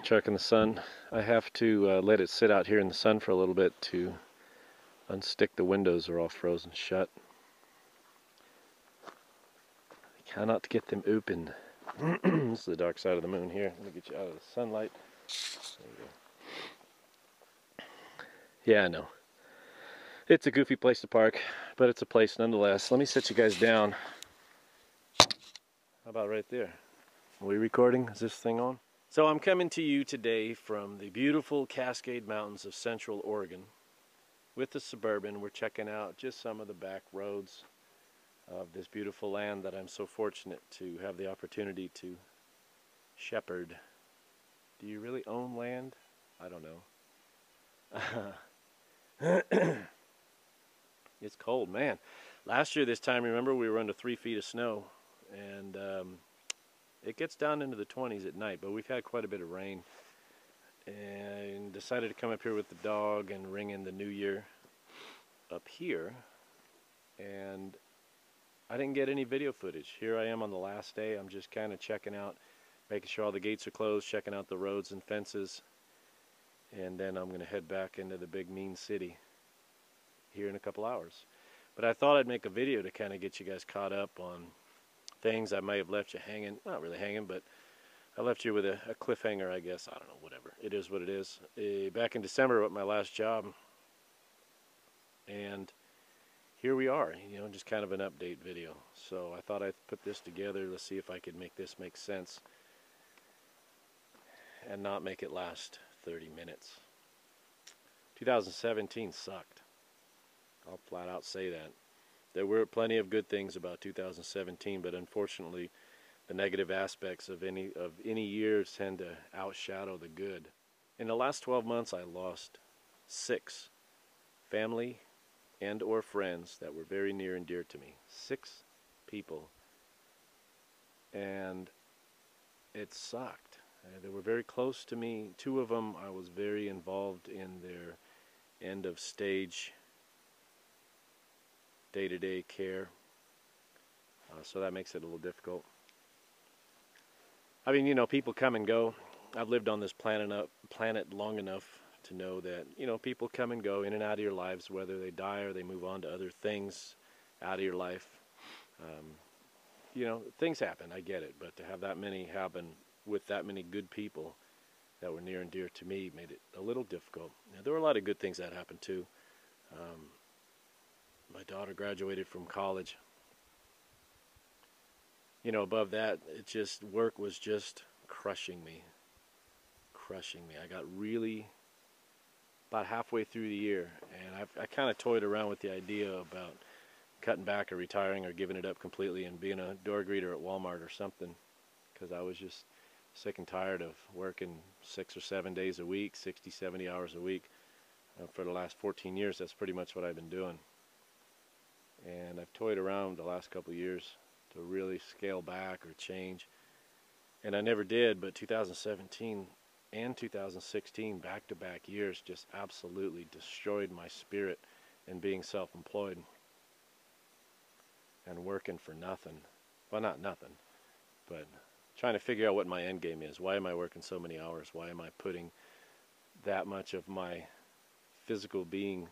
truck in the sun. I have to let it sit out here in the sun for a little bit to unstick the windows. They're all frozen shut. I cannot get them open. This is the dark side of the moon here. Let me get you out of the sunlight. There you go. Yeah, I know. It's a goofy place to park, but it's a place nonetheless. Let me set you guys down. How about right there? Are we recording? Is this thing on? So I'm coming to you today from the beautiful Cascade Mountains of Central Oregon with the Suburban. We're checking out just some of the back roads of this beautiful land that I'm so fortunate to have the opportunity to shepherd. Do you really own land? I don't know. It's cold, man. Last year this time, remember, we were under 3 feet of snow, and it gets down into the 20s at night, but we've had quite a bit of rain, and decided to come up here with the dog and ring in the new year up here, and I didn't get any video footage. Here I am on the last day. I'm just kind of checking out, making sure all the gates are closed, checking out the roads and fences, and then I'm going to head back into the big mean city here in a couple hours. But I thought I'd make a video to kind of get you guys caught up on things I may have left you hanging. Not really hanging, but I left you with a cliffhanger, I guess. I don't know, whatever. It is what it is. Back in December with my last job, and here we are, you know, just kind of an update video. So I thought I'd put this together. Let's see if I could make this make sense and not make it last 30 minutes. 2017 sucked. I'll flat out say that. There were plenty of good things about 2017, but unfortunately the negative aspects of any year tend to outshadow the good. In the last 12 months I lost 6 family and or friends that were very near and dear to me. 6 people. And it sucked. They were very close to me. 2 of them I was very involved in their end of stage day-to-day care, so that makes it a little difficult. I mean, you know, people come and go. I've lived on this planet long enough to know that, you know, people come and go in and out of your lives, whether they die or they move on to other things out of your life. You know, things happen, I get it, but to have that many happen with that many good people that were near and dear to me made it a little difficult. Now, there were a lot of good things that happened too. My daughter graduated from college. You know, above that, it just, work was just crushing me. I got really, about halfway through the year, and I kind of toyed around with the idea about cutting back or retiring or giving it up completely and being a door greeter at Walmart or something, because I was just sick and tired of working 6 or 7 days a week, 60, 70 hours a week. For the last 14 years, that's pretty much what I've been doing. And I've toyed around the last couple of years to really scale back or change. And I never did, but 2017 and 2016, back-to-back years, just absolutely destroyed my spirit in being self-employed and working for nothing. Well, not nothing, but trying to figure out what my end game is. Why am I working so many hours? Why am I putting that much of my physical being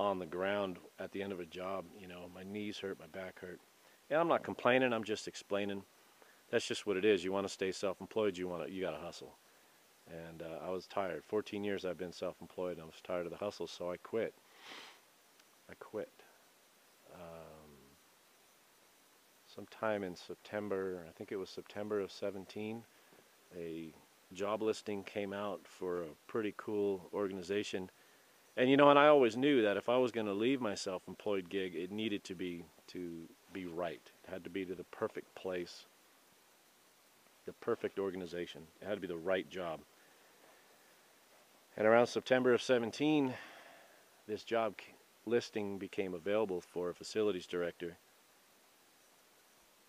on the ground at the end of a job? You know, my knees hurt, my back hurt. And I'm not complaining, I'm just explaining. That's just what it is. You want to stay self-employed, you gotta hustle. And I was tired. 14 years I've been self-employed, and I was tired of the hustle, so I quit. Sometime in September, I think it was September of 17, a job listing came out for a pretty cool organization. And you know, and I always knew that if I was going to leave my self-employed gig, it needed to be right. It had to be to the perfect place, the perfect organization. It had to be the right job. And around September of 17, this job listing became available for a facilities director,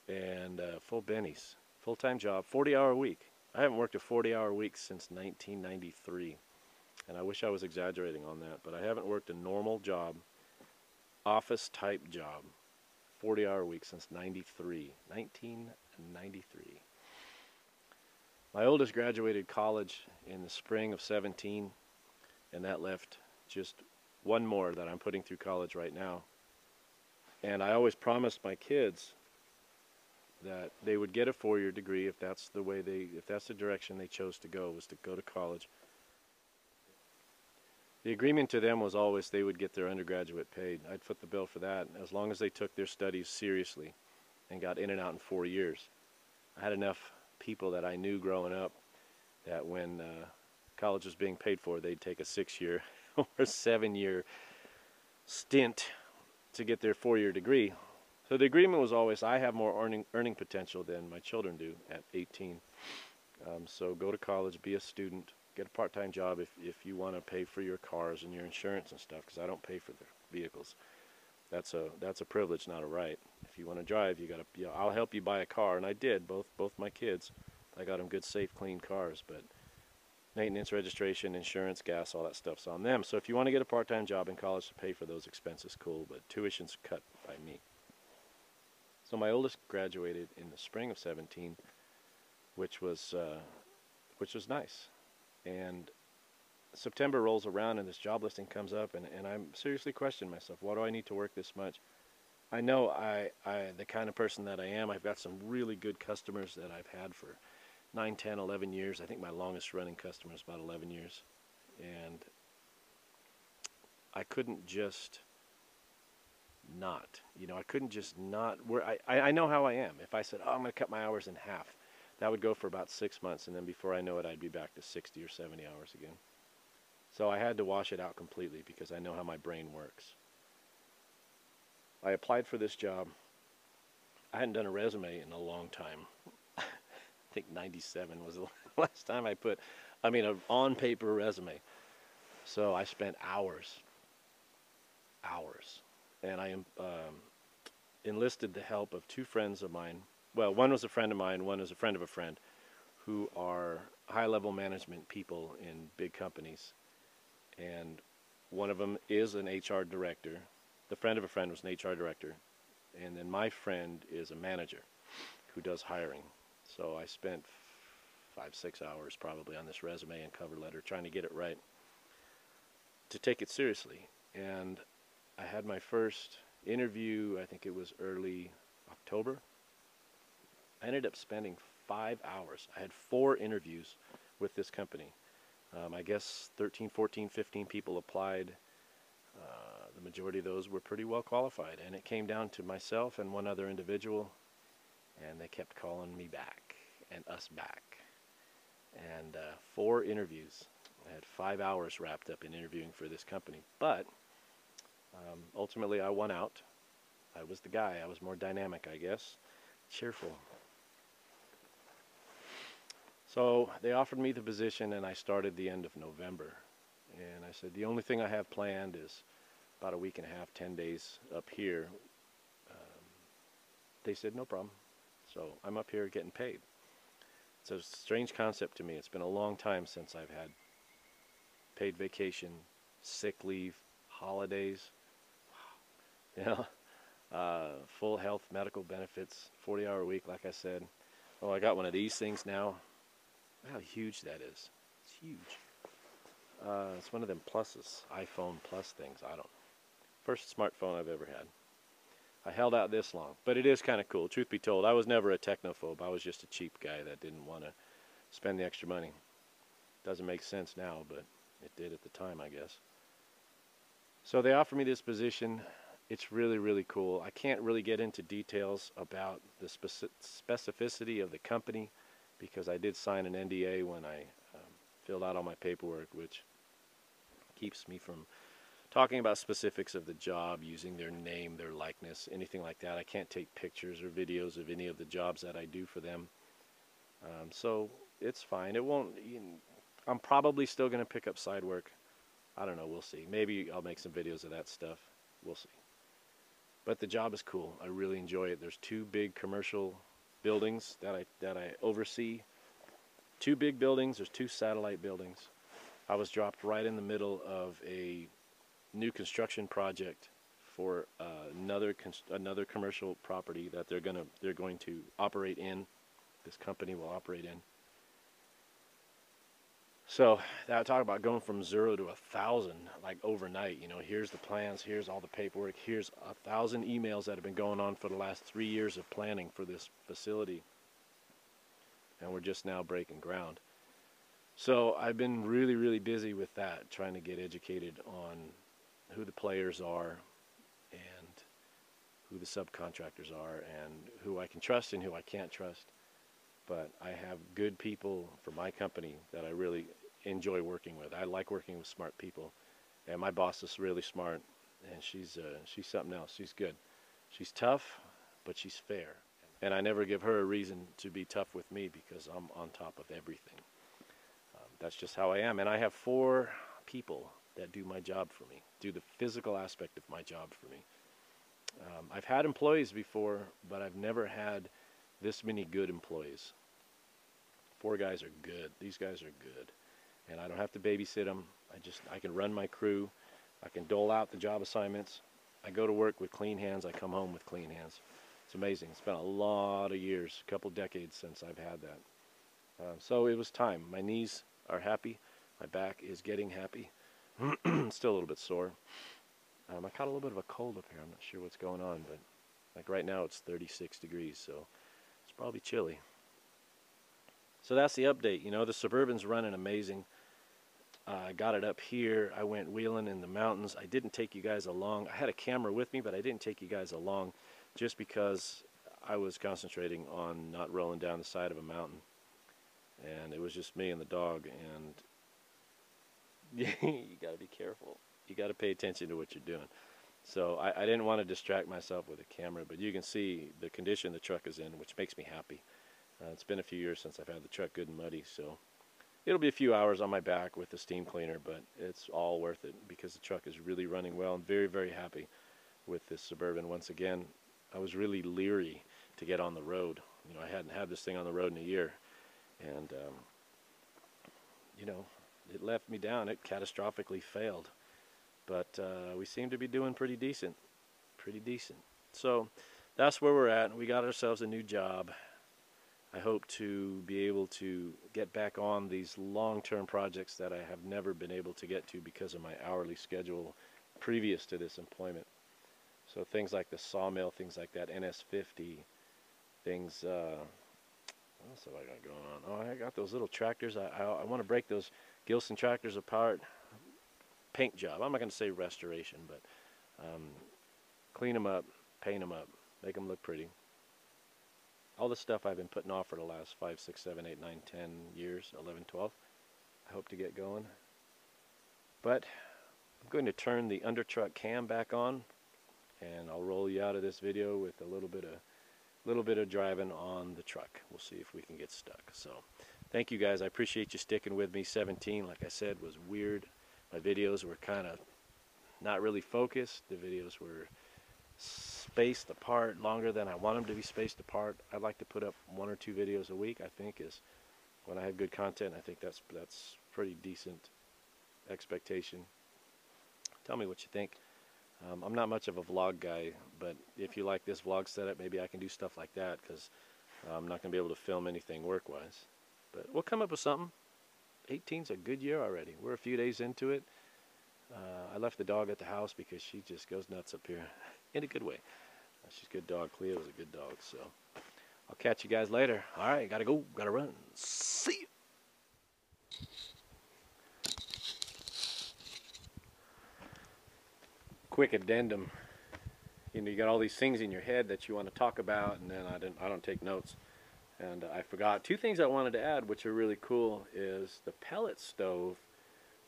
and full bennies, full-time job, 40-hour week. I haven't worked a 40-hour week since 1993. And I wish I was exaggerating on that, but I haven't worked a normal job, office-type job, 40-hour week since 1993. My oldest graduated college in the spring of 17, and that left just one more that I'm putting through college right now. And I always promised my kids that they would get a four-year degree if that's the way if that's the direction they chose to go, was to go to college. The agreement to them was always they would get their undergraduate paid. I'd foot the bill for that as long as they took their studies seriously and got in and out in 4 years. I had enough people that I knew growing up that when college was being paid for, they'd take a 6-year or 7-year stint to get their 4-year degree. So the agreement was always, I have more earning potential than my children do at 18. So go to college, be a student, get a part-time job if you want to pay for your cars and your insurance and stuff, because I don't pay for the vehicles. That's a privilege, not a right. If you want to drive, you got to. I'll help you buy a car, and I did. Both my kids, I got them good, safe, clean cars. But maintenance, registration, insurance, gas, all that stuff's on them. So if you want to get a part-time job in college to pay for those expenses, cool. But tuition's cut by me. So my oldest graduated in the spring of 17, which was nice. And September rolls around and this job listing comes up, and I'm seriously questioning myself. Why do I need to work this much? I know I the kind of person that I am, I've got some really good customers that I've had for 9, 10, 11 years. I think my longest running customer is about 11 years. And I couldn't just not, I couldn't just not, I know how I am. If I said, oh, I'm going to cut my hours in half, that would go for about 6 months, and then before I know it, I'd be back to 60 or 70 hours again. So I had to wash it out completely because I know how my brain works. I applied for this job. I hadn't done a resume in a long time. I think 97 was the last time I put, an on-paper resume. So I spent hours. And I enlisted the help of two friends of mine. Well, one was a friend of mine, one was a friend of a friend, who are high-level management people in big companies. And one of them is an HR director. The friend of a friend was an HR director. And then my friend is a manager who does hiring. So I spent 5-6 hours probably on this resume and cover letter trying to get it right, to take it seriously. And I had my first interview, I think it was early October. I ended up spending 5 hours. I had 4 interviews with this company. I guess 13, 14, 15 people applied. The majority of those were pretty well qualified. And it came down to myself and one other individual. And they kept calling me back and us back. And 4 interviews. I had 5 hours wrapped up in interviewing for this company. But ultimately I won out. I was the guy. I was more dynamic, I guess. Cheerful. So they offered me the position, and I started the end of November. And I said, the only thing I have planned is about a week and a half, 10 days up here. They said, no problem. So I'm up here getting paid. It's a strange concept to me. It's been a long time since I've had paid vacation, sick leave, holidays, full health, medical benefits, 40-hour week, like I said. Oh, I got one of these things now. How huge that is. It's huge. It's one of them pluses, iPhone Plus things. I don't know. First smartphone I've ever had. I held out this long, but it is kind of cool. Truth be told, I was never a technophobe. I was just a cheap guy that didn't want to spend the extra money. Doesn't make sense now, but it did at the time, I guess. So they offered me this position. It's really, really cool. I can't really get into details about the specificity of the company because I did sign an NDA when I filled out all my paperwork, which keeps me from talking about specifics of the job, using their name, their likeness, anything like that. I can't take pictures or videos of any of the jobs that I do for them. So it's fine. It won't. I'm probably still going to pick up side work. I don't know. We'll see. Maybe I'll make some videos of that stuff. We'll see. But the job is cool. I really enjoy it. There's 2 big commercial buildings that I oversee. 2 big buildings. There's 2 satellite buildings. I was dropped right in the middle of a new construction project for another commercial property that they're going to operate in. This company will operate in. So that talk about going from 0 to 1,000 like overnight. You know, here's the plans, here's all the paperwork, here's 1,000 emails that have been going on for the last 3 years of planning for this facility, and we're just now breaking ground. So I've been really, really busy with that, trying to get educated on who the players are and who the subcontractors are and who I can trust and who I can't trust. But I have good people for my company that I really enjoy working with. I like working with smart people, and my boss is really smart, and she's something else. She's good. She's tough, but she's fair. And I never give her a reason to be tough with me because I'm on top of everything. That's just how I am. And I have 4 people that do my job for me, do the physical aspect of my job for me. I've had employees before, but I've never had this many good employees. 4 guys are good. These guys are good. And I don't have to babysit them. I can run my crew. I can dole out the job assignments. I go to work with clean hands. I come home with clean hands. It's amazing. It's been a lot of years, a couple decades since I've had that. So it was time. My knees are happy. My back is getting happy. Still a little bit sore. I caught a little bit of a cold up here. I'm not sure what's going on, but like right now it's 36 degrees, so it's probably chilly. So that's the update. You know, the Suburban's running amazing. I got it up here. I went wheeling in the mountains. I didn't take you guys along. I had a camera with me, but I didn't take you guys along just because I was concentrating on not rolling down the side of a mountain. And it was just me and the dog, and you got to be careful. You got to pay attention to what you're doing. So I didn't want to distract myself with a camera, but you can see the condition the truck is in, which makes me happy. It's been a few years since I've had the truck good and muddy, so it'll be a few hours on my back with the steam cleaner, but it's all worth it because the truck is really running well. I'm very, very happy with this Suburban. Once again, I was really leery to get on the road. You know, I hadn't had this thing on the road in a year. And, you know, it left me down. It catastrophically failed. But we seem to be doing pretty decent. Pretty decent. So that's where we're at. We got ourselves a new job. I hope to be able to get back on these long-term projects that I have never been able to get to because of my hourly schedule previous to this employment. So things like the sawmill, things like that, NS50, things... what else have I got going on? Oh, I got those little tractors. I want to break those Gilson tractors apart. Paint job. I'm not going to say restoration, but clean them up, paint them up, make them look pretty. All the stuff I've been putting off for the last 5, 6, 7, 8, 9, 10 years, 11, 12. I hope to get going. But I'm going to turn the under truck cam back on, and I'll roll you out of this video with a little bit of driving on the truck. We'll see if we can get stuck. So thank you guys. I appreciate you sticking with me. 17, like I said, was weird. My videos were kind of not really focused. The videos were spaced apart longer than I want them to be spaced apart. I'd like to put up 1 or 2 videos a week, I think, is when I have good content. I think that's pretty decent expectation. Tell me what you think. I'm not much of a vlog guy, but if you like this vlog setup, maybe I can do stuff like that, because I'm not going to be able to film anything work-wise. But we'll come up with something. 18's a good year already. We're a few days into it. I left the dog at the house because she just goes nuts up here, in a good way. She's a good dog. Cleo's a good dog, so I'll catch you guys later. All right, gotta go, gotta run. See you. Quick addendum. You know, you got all these things in your head that you want to talk about, and then I don't take notes. And I forgot 2 things I wanted to add, which are really cool, is the pellet stove,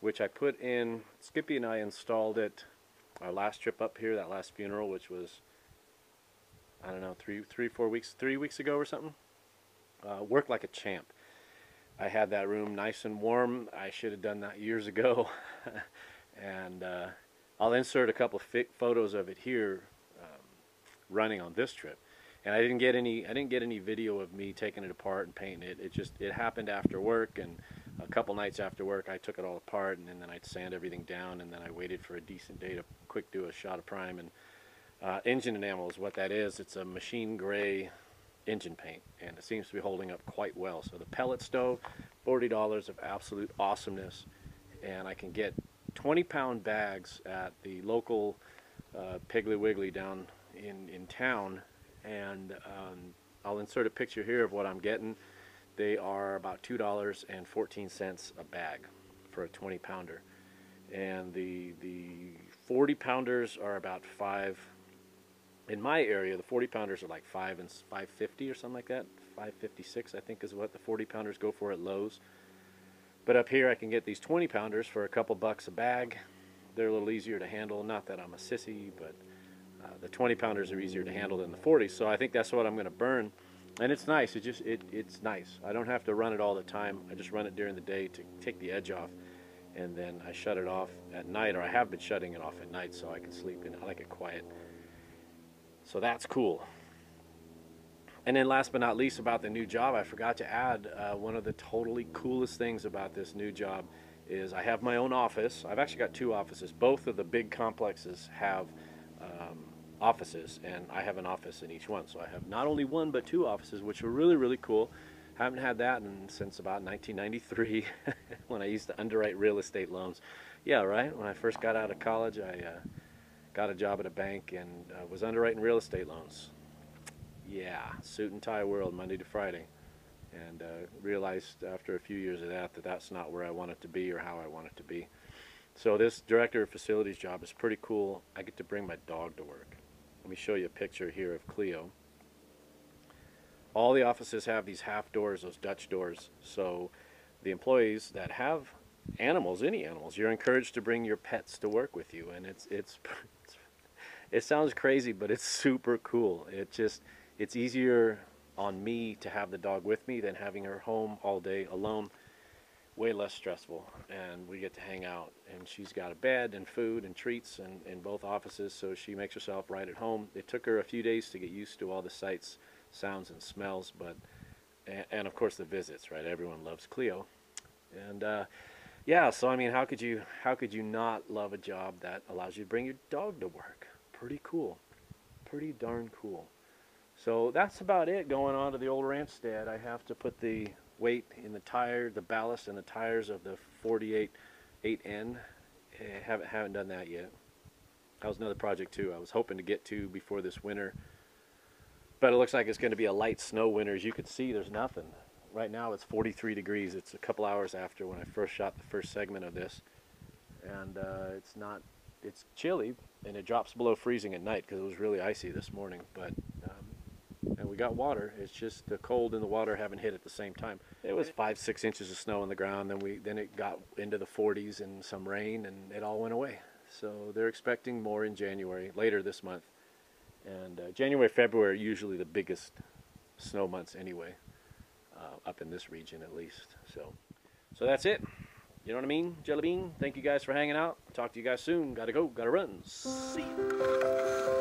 which I put in. Skippy and I installed it our last trip up here, that last funeral, which was, I don't know, 3 weeks ago or something. Worked like a champ. I had that room nice and warm. I should have done that years ago. And I'll insert a couple of photos of it here, running on this trip. And I didn't get any video of me taking it apart and painting it. It happened after work, and a couple nights after work I took it all apart, and then I'd sand everything down, and then I waited for a decent day to quick do a shot of prime. And engine enamel is what that is. It's a machine gray engine paint, and it seems to be holding up quite well. So the pellet stove, $40 of absolute awesomeness, and I can get 20-pound bags at the local Piggly Wiggly down in town, and I'll insert a picture here of what I'm getting. They are about $2.14 a bag for a 20-pounder, and the 40-pounders are about $5. In my area, the 40-pounders are like $5 and $5.50 or something like that. $5.56 I think is what the 40-pounders go for at Lowe's. But up here I can get these 20-pounders for a couple bucks a bag. They're a little easier to handle. Not that I'm a sissy, but the 20-pounders are easier to handle than the 40s. So I think that's what I'm going to burn. And it's nice. It's nice. I don't have to run it all the time. I just run it during the day to take the edge off, and then I shut it off at night, or I have been shutting it off at night so I can sleep in it. I like it quiet. So that's cool. And then last but not least, about the new job, I forgot to add one of the totally coolest things about this new job is I have my own office. I've actually got 2 offices. Both of the big complexes have offices, and I have an office in each one. So I have not only 1 but 2 offices, which are really, really cool. Haven't had that since about 1993 when I used to underwrite real estate loans. Yeah, right? When I first got out of college, I got a job at a bank and was underwriting real estate loans. Yeah, suit and tie world, Monday to Friday. And realized after a few years of that that's not where I want it to be or how I want it to be. So this director of facilities job is pretty cool. I get to bring my dog to work. Let me show you a picture here of Cleo. All the offices have these half doors, those Dutch doors. So the employees that have animals, any animals, you're encouraged to bring your pets to work with you. And it sounds crazy, but it's super cool. It's easier on me to have the dog with me than having her home all day alone. Way less stressful, and we get to hang out, and she's got a bed and food and treats in both offices, so she makes herself right at home. It took her a few days to get used to all the sights, sounds, and smells, but and of course the visits, right? Everyone loves Cleo. And yeah, so I mean, how could you not love a job that allows you to bring your dog to work? Pretty cool. Pretty darn cool. So that's about it going on to the old ranch stead. I have to put the weight in the tire, the ballast and the tires of the 48 8N. Haven't done that yet. That was another project too I was hoping to get to before this winter, but it looks like it's going to be a light snow winter. As you can see, there's nothing. Right now it's 43 degrees. It's a couple hours after when I first shot the first segment of this, and it's chilly, and it drops below freezing at night because it was really icy this morning, but and we got water. It's just the cold and the water haven't hit at the same time. It was 5-6 inches of snow on the ground. Then it got into the 40s and some rain, and it all went away. So they're expecting more in January, later this month. And January, February are usually the biggest snow months anyway, up in this region at least. So that's it. You know what I mean, Jelly Bean? Thank you guys for hanging out. Talk to you guys soon. Gotta go. Gotta run. See ya.